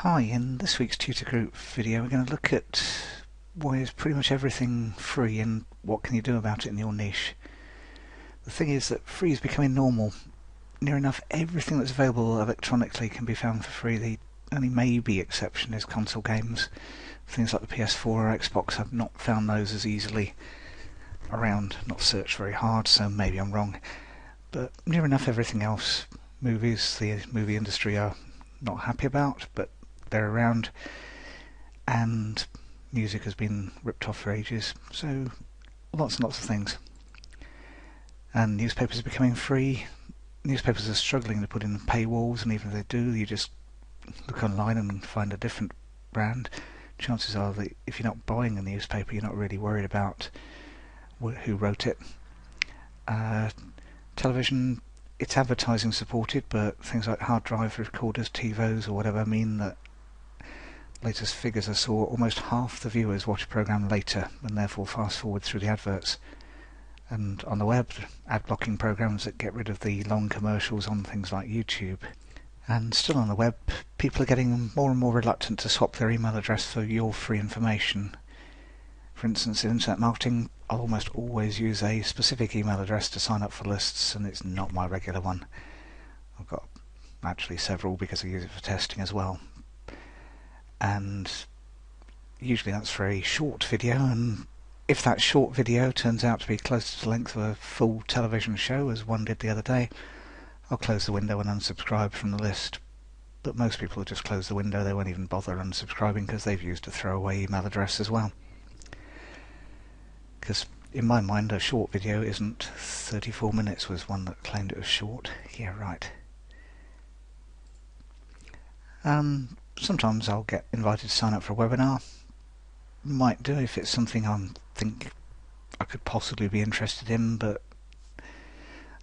Hi, in this week's tutor group video we're going to look at why is pretty much everything free and what can you do about it in your niche. The thing is that free is becoming normal. Near enough everything that's available electronically can be found for free. The only maybe exception is console games. Things like the PS4 or Xbox, I've not found those as easily around, not searched very hard, so maybe I'm wrong. But near enough everything else, movies, the movie industry are not happy about, but they're around, and music has been ripped off for ages, so lots and lots of things. And newspapers are becoming free. Newspapers are struggling to put in paywalls, and even if they do, you just look online and find a different brand. Chances are that if you're not buying a newspaper, you're not really worried about who wrote it. Television, it's advertising supported, but things like hard drive recorders, TiVos or whatever mean that latest figures I saw, almost half the viewers watch a programme later and therefore fast forward through the adverts. And on the web, ad blocking programs that get rid of the long commercials on things like YouTube. And still on the web, people are getting more and more reluctant to swap their email address for your free information. For instance, in internet marketing, I'll almost always use a specific email address to sign up for lists, and it's not my regular one. I've got actually several because I use it for testing as well. And usually that's for a short video, and if that short video turns out to be close to the length of a full television show, as one did the other day, I'll close the window and unsubscribe from the list. But most people will just close the window, they won't even bother unsubscribing because they've used a throwaway email address as well. Because in my mind a short video isn't 34 minutes was one that claimed it was short. Yeah, right. Sometimes I'll get invited to sign up for a webinar. Might do if it's something I think I could possibly be interested in, but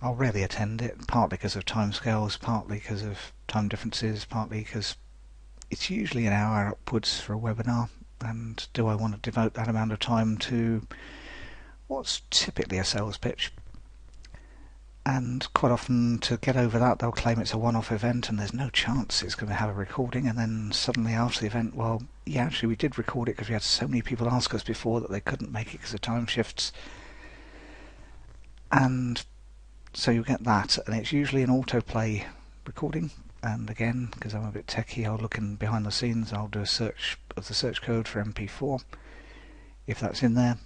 I'll rarely attend it, partly because of timescales, partly because of time differences, partly because it's usually an hour upwards for a webinar, and do I want to devote that amount of time to what's typically a sales pitch? And quite often, to get over that, they'll claim it's a one-off event and there's no chance it's going to have a recording, and then suddenly after the event, well, yeah, actually we did record it because we had so many people ask us before that they couldn't make it because of time shifts. And so you get that, and it's usually an autoplay recording. And again, because I'm a bit techie, I'll look in behind the scenes, I'll do a search of the search code for MP4. If that's in there,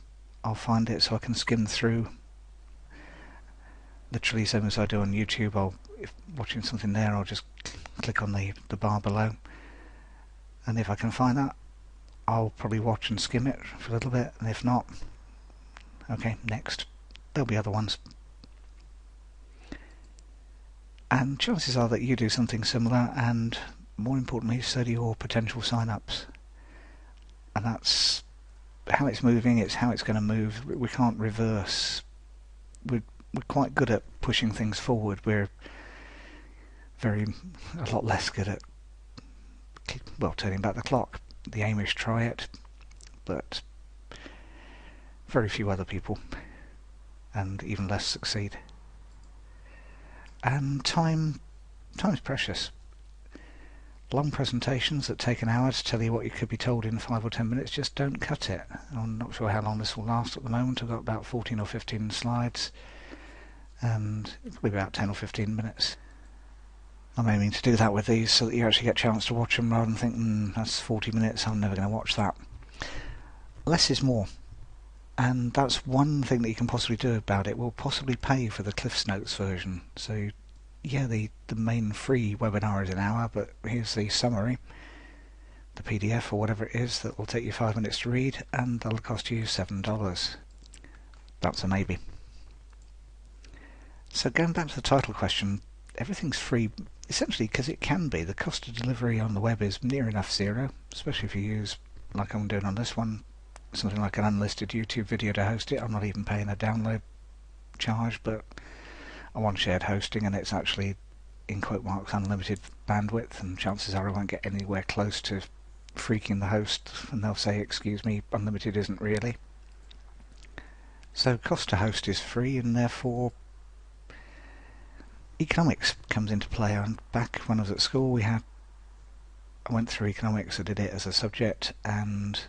I'll find it so I can skim through. Literally, same as I do on YouTube, if watching something there, I'll just click on the bar below, and if I can find that, I'll probably watch and skim it for a little bit, and if not, okay, next. There'll be other ones. And chances are that you do something similar, and more importantly, so do your potential sign-ups. And that's how it's moving, it's how it's going to move. We can't reverse. We're quite good at pushing things forward. We're a lot less good at, well, turning back the clock. The Amish try it, but very few other people, and even less succeed. And time is precious. Long presentations that take an hour to tell you what you could be told in 5 or 10 minutes just don't cut it. I'm not sure how long this will last at the moment. I've got about 14 or 15 slides, and it'll be about 10 or 15 minutes. I'm aiming to do that with these so that you actually get a chance to watch them rather than think, that's 40 minutes, I'm never going to watch that. Less is more, and that's one thing that you can possibly do about it. We'll possibly pay for the Cliff's Notes version. So yeah, the main free webinar is an hour, but here's the summary, the PDF or whatever it is that will take you 5 minutes to read, and that'll cost you $7. That's a maybe. So going back to the title question, everything's free essentially because it can be. The cost of delivery on the web is near enough zero, especially if you use, like I'm doing on this one, something like an unlisted YouTube video to host it. I'm not even paying a download charge, but I want shared hosting, and it's actually, in quote marks, unlimited bandwidth, and chances are I won't get anywhere close to freaking the host, and they'll say, excuse me, unlimited isn't really. So cost to host is free, and therefore economics comes into play. And back when I was at school, we had I went through economics, I did it as a subject, and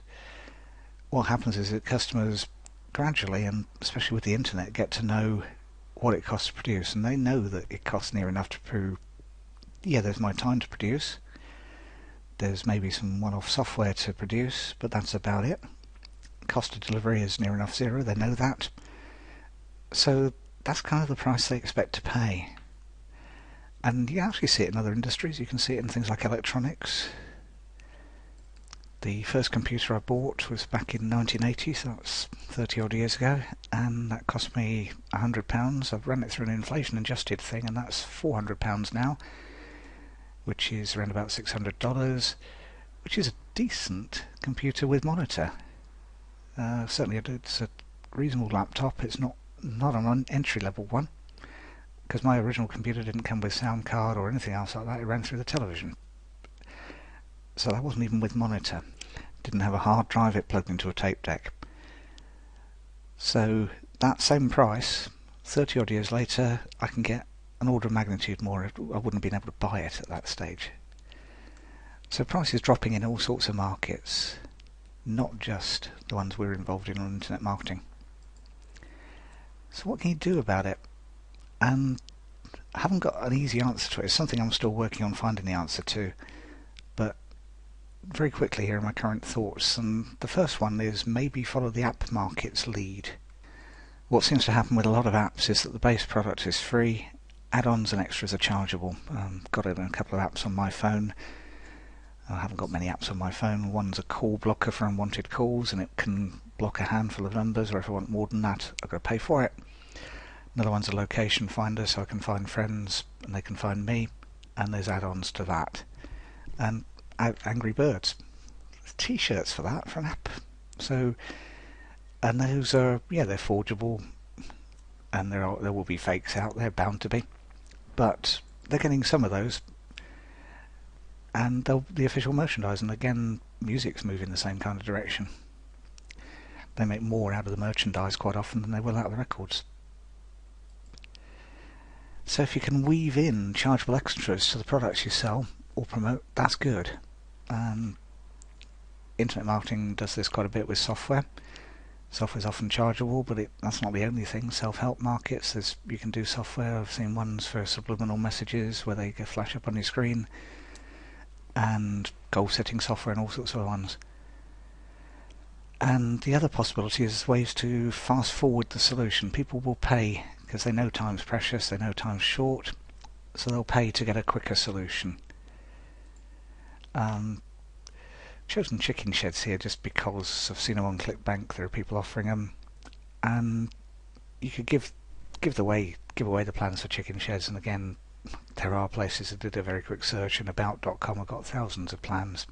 what happens is that customers gradually, and especially with the internet, get to know what it costs to produce, and they know that it costs near enough to prove, yeah, there's my time to produce, there's maybe some one-off software to produce, but that's about it. Cost of delivery is near enough zero, they know that. So that's kind of the price they expect to pay. And you actually see it in other industries. You can see it in things like electronics. The first computer I bought was back in 1980, so that's 30 odd years ago, and that cost me £100. I've run it through an inflation adjusted thing, and that's £400 now, which is around about $600, which is a decent computer with monitor. Certainly it's a reasonable laptop. It's not an entry-level one, because my original computer didn't come with sound card or anything else like that. It ran through the television. So that wasn't even with monitor. Didn't have a hard drive, it plugged into a tape deck. So that same price, 30 odd years later, I can get an order of magnitude more. I wouldn't have been able to buy it at that stage. So prices dropping in all sorts of markets, not just the ones we're involved in on internet marketing. So what can you do about it? And I haven't got an easy answer to it. It's something I'm still working on finding the answer to. But very quickly, here are my current thoughts. And the first one is maybe follow the app market's lead. What seems to happen with a lot of apps is that the base product is free, add-ons and extras are chargeable. Got it in a couple of apps on my phone. I haven't got many apps on my phone. One's a call blocker for unwanted calls, and it can block a handful of numbers, or if I want more than that, I've got to pay for it. Another one's a location finder, so I can find friends and they can find me, and there's add-ons to that. And Angry Birds, t-shirts for that, for an app. So, and those are, yeah, they're forgeable, and there will be fakes out there, bound to be, but they're getting some of those, and the official merchandise. And again, music's moving the same kind of direction. They make more out of the merchandise quite often than they will out of the records. So if you can weave in chargeable extras to the products you sell or promote, that's good. Internet marketing does this quite a bit with software. Software's often chargeable, but that's not the only thing. Self-help markets, you can do software. I've seen ones for subliminal messages where they flash up on your screen, and goal-setting software and all sorts of ones. And the other possibility is ways to fast-forward the solution. People will pay because they know time's precious, they know time's short, so they'll pay to get a quicker solution. Chosen chicken sheds here just because I've seen them on ClickBank. There are people offering them, and you could give away the plans for chicken sheds. And again, there are places that did a very quick search, and about.com have got thousands of plans.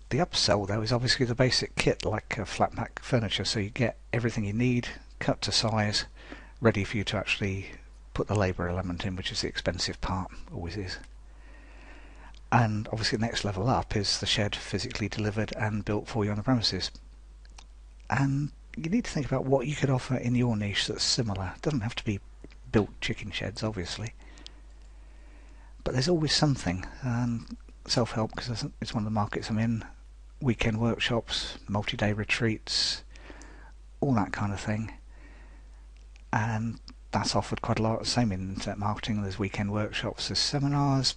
The upsell though is obviously the basic kit, like a flat pack furniture, so you get everything you need, cut to size, ready for you to actually put the labour element in, which is the expensive part, always is. And obviously the next level up is the shed physically delivered and built for you on the premises. And you need to think about what you could offer in your niche that's similar. It doesn't have to be built chicken sheds, obviously, but there's always something. And self-help, because it's one of the markets I'm in, weekend workshops, multi-day retreats, all that kind of thing, and that's offered quite a lot. Same in internet marketing. There's weekend workshops, there's seminars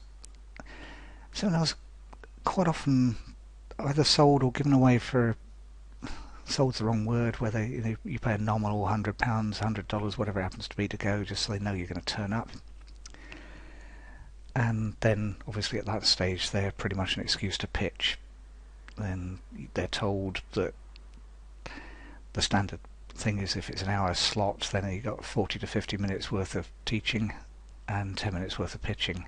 quite often either sold or given away for, sold's the wrong word, whether you pay a nominal £100, $100, whatever it happens to be, to go, just so they know you're going to turn up. And then obviously at that stage they're pretty much an excuse to pitch. Then they're told that the standard thing is, if it's an hour slot, then you've got 40 to 50 minutes worth of teaching and 10 minutes worth of pitching.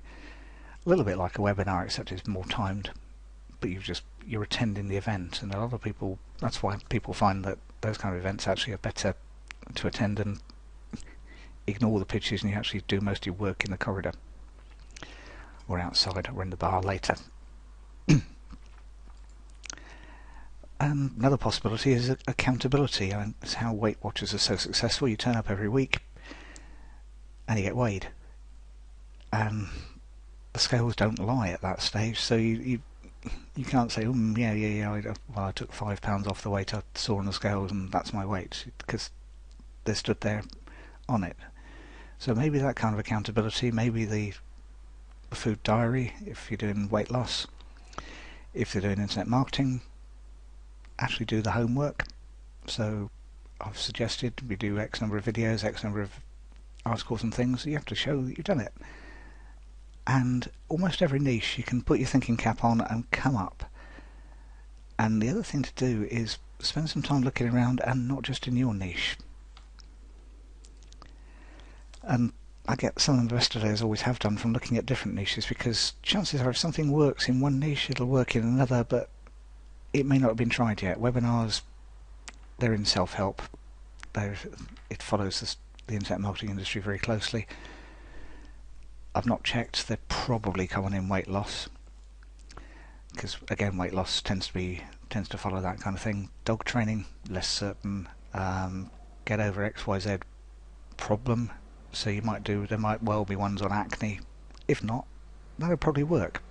A little bit like a webinar, except it's more timed, but you're attending the event. And a lot of people, that's why people find that those kind of events actually are better to attend and ignore the pitches, and you actually do most of your work in the corridor or outside or in the bar later. Another possibility is accountability. It's how Weight Watchers are so successful. You turn up every week and you get weighed, and the scales don't lie at that stage, so you can't say, I took £5 off the weight I saw on the scales and that's my weight, because they're stood there on it. So maybe that kind of accountability, maybe the food diary if you're doing weight loss, if you're doing internet marketing, actually do the homework. So I've suggested we do X number of videos, X number of articles and things, so you have to show that you've done it. And almost every niche you can put your thinking cap on and come up. And the other thing to do is spend some time looking around, and not just in your niche. And I get some investors always have done from looking at different niches, because chances are if something works in one niche it'll work in another, but it may not have been tried yet. Webinars, they're in self-help. It follows the internet marketing industry very closely. I've not checked, they're probably common in weight loss, because again weight loss tends to follow that kind of thing. Dog training, less certain. Get over XYZ problem, so there might well be ones on acne. If not, that'll probably work.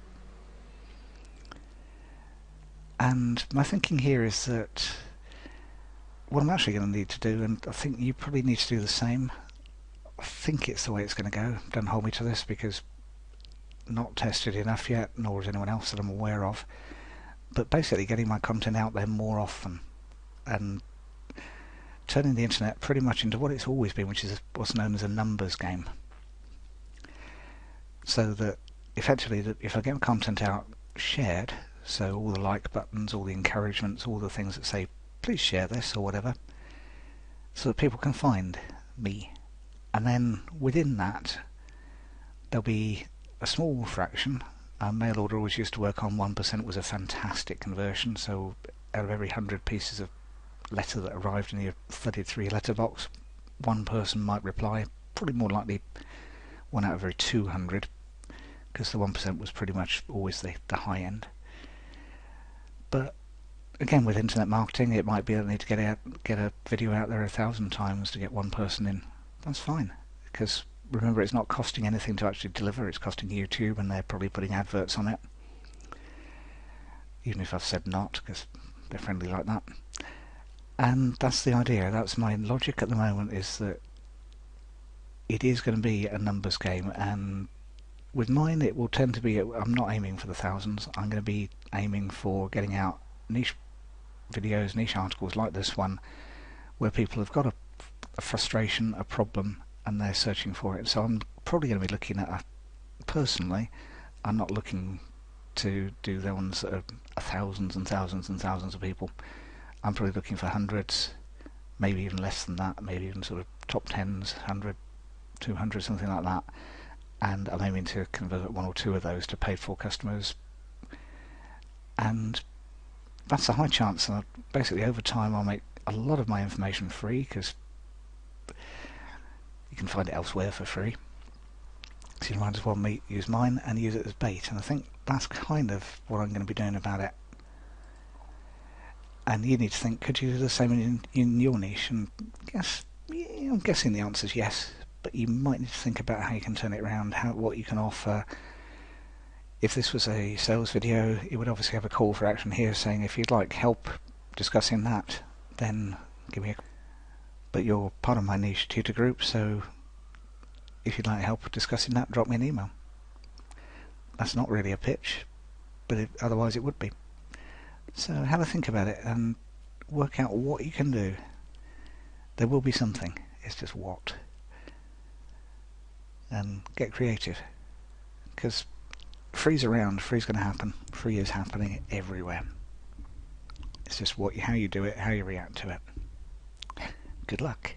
And my thinking here is that what I'm actually going to need to do, and I think you probably need to do the same, I think it's the way it's going to go. Don't hold me to this, because not tested enough yet, nor is anyone else that I'm aware of. But basically getting my content out there more often and turning the internet pretty much into what it's always been, which is what's known as a numbers game. So that effectively, if I get content out shared, so all the like buttons, all the encouragements, all the things that say please share this or whatever, so that people can find me. And then within that there'll be a small fraction. Mail order always used to work on 1% was a fantastic conversion, so out of every 100 pieces of letter that arrived in your flooded 3 letterbox, one person might reply, probably more likely 1 out of every 200, because the 1% was pretty much always the high end. But again, with internet marketing, it might be that I need to get a video out there 1,000 times to get one person in. That's fine, because remember, it's not costing anything to actually deliver, it's costing YouTube, and they're probably putting adverts on it, even if I've said not, because they're friendly like that. And that's the idea. That's my logic at the moment, is that it is going to be a numbers game, and with mine it will tend to be, I'm not aiming for the thousands, I'm going to be aiming for getting out niche videos, niche articles like this one, where people have got a frustration, a problem, and they're searching for it. So I'm probably going to be looking at, personally, I'm not looking to do the ones that are thousands and thousands and thousands of people. I'm probably looking for hundreds, maybe even less than that, maybe even sort of top 10s, 100, 200, something like that. And I'm aiming to convert 1 or 2 of those to paid for customers. And that's a high chance that basically over time I'll make a lot of my information free, because you can find it elsewhere for free. So you might as well use mine and use it as bait. And I think that's kind of what I'm going to be doing about it. And you need to think, could you do the same in your niche? And I'm guessing the answer is yes, but you might need to think about how you can turn it around, what you can offer. If this was a sales video, it would obviously have a call for action here saying, if you'd like help discussing that, then give me a call. But you're part of my niche tutor group, so if you'd like help discussing that, drop me an email. That's not really a pitch, but otherwise it would be. So have a think about it and work out what you can do. There will be something, it's just what. And get creative, because free's around, free's going to happen, free is happening everywhere. It's just how you do it, how you react to it. Good luck.